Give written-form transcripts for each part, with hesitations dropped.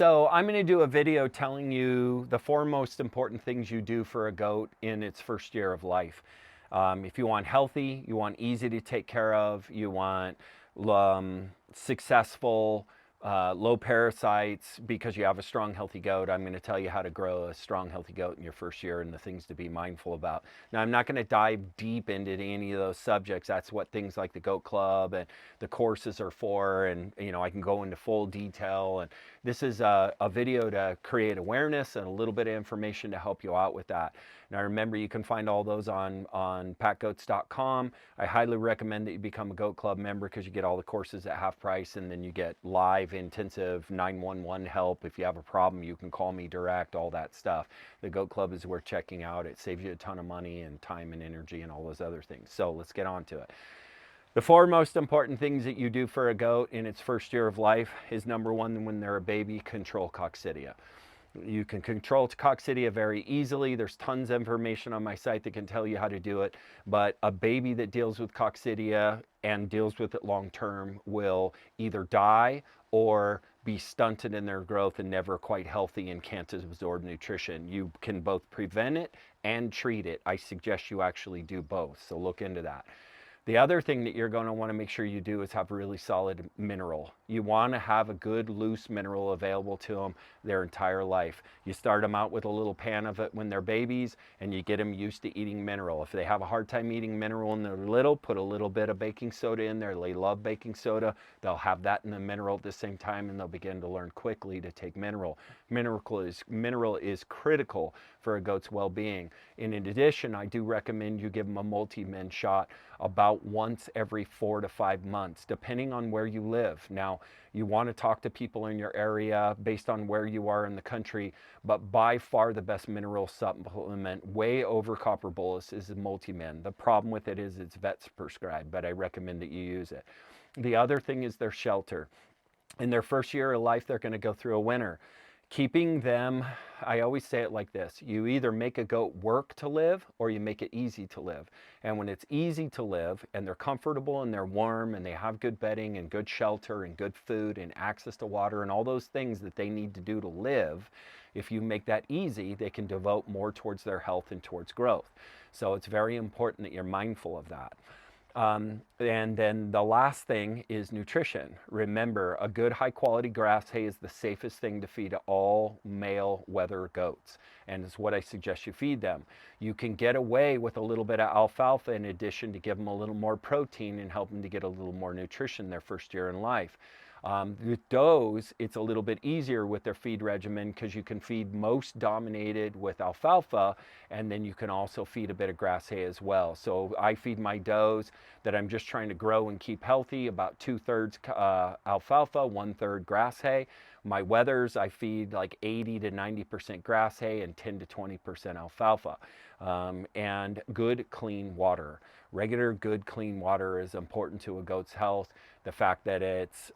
So I'm going to do a video telling you the four most important things you do for a goat in its first year of life. If you want healthy, you want easy to take care of, you want successful, low parasites because you have a strong, healthy goat, I'm going to tell you how to grow a strong, healthy goat in your first year and the things to be mindful about. Now, I'm not going to dive deep into any of those subjects. That's what things like the Goat Club and the courses are for, and I can go into full detail. And this is a video to create awareness and a little bit of information to help you out with that. Now, remember, you can find all those on PackGoats.com. I highly recommend that you become a Goat Club member because you get all the courses at half price, and then you get live intensive 911 help. If you have a problem, you can call me direct, all that stuff. The Goat Club is worth checking out. It saves you a ton of money and time and energy and all those other things. So let's get on to it. The four most important things that you do for a goat in its first year of life is, number one, when they're a baby, control Coxidia. You can control Coxidia very easily. There's tons of information on my site that can tell you how to do it. But a baby that deals with Coxidia and deals with it long term will either die or be stunted in their growth and never quite healthy and can't absorb nutrition. You can both prevent it and treat it. I suggest you actually do both, so look into that. The other thing that you're going to want to make sure you do is have really solid mineral. You want to have a good loose mineral available to them their entire life. You start them out with a little pan of it when they're babies, and you get them used to eating mineral. If they have a hard time eating mineral when they're little, put a little bit of baking soda in there. They love baking soda. They'll have that in the mineral at the same time, and they'll begin to learn quickly to take mineral. Mineral is critical for a goat's well-being. And in addition, I do recommend you give them a multi-min shot about once every 4 to 5 months, depending on where you live. Now, you want to talk to people in your area based on where you are in the country, but by far the best mineral supplement, way over copper bolus, is a multi-min. The problem with it is it's vets prescribed, but I recommend that you use it. The other thing is their shelter. In their first year of life, they're going to go through a winter. Keeping them, I always say it like this: you either make a goat work to live or you make it easy to live. And when it's easy to live and they're comfortable and they're warm and they have good bedding and good shelter and good food and access to water and all those things that they need to do to live, if you make that easy, they can devote more towards their health and towards growth. So it's very important that you're mindful of that. And then the last thing is nutrition. Remember, a good high quality grass hay is the safest thing to feed all male wether goats, and it's what I suggest you feed them. You can get away with a little bit of alfalfa in addition to give them a little more protein and help them to get a little more nutrition their first year in life. With does, it's a little bit easier with their feed regimen because you can feed most dominated with alfalfa, and then you can also feed a bit of grass hay as well. So I feed my does that I'm just trying to grow and keep healthy about 2/3 alfalfa, 1/3 grass hay. My wethers, I feed like 80 to 90% grass hay and 10 to 20% alfalfa. And good, clean water. Regular, good, clean water is important to a goat's health. The fact that it's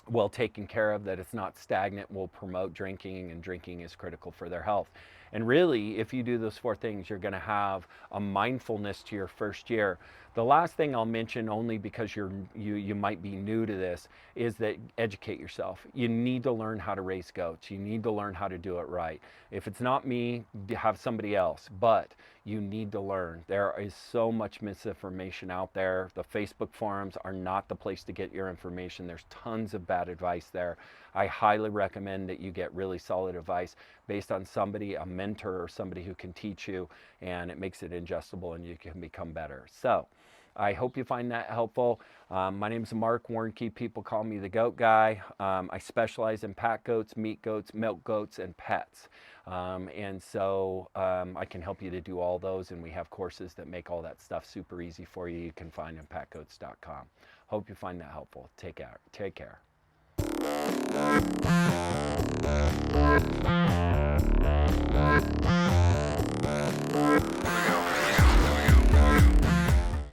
well taken care of, that it's not stagnant, will promote drinking, and drinking is critical for their health. And really, if you do those four things, you're going to have a mindfulness to your first year. The last thing I'll mention, only because you might be new to this, is that educate yourself. You need to learn how to raise goats. You need to learn how to do it right. If it's not me, have somebody else, but you need to learn. There is so much misinformation out there. The Facebook forums are not the place to get your information. There's tons of bad advice there. I highly recommend that you get really solid advice based on somebody, a mentor or somebody who can teach you, and it makes it ingestible and you can become better. So I hope you find that helpful. My name is Marc Warnke. People call me the Goat Guy. I specialize in pack goats, meat goats, milk goats, and pets. And so I can help you to do all those, and we have courses that make all that stuff super easy for you. You can find on PackGoats.com. Hope you find that helpful. Take care. Take care. Here we go.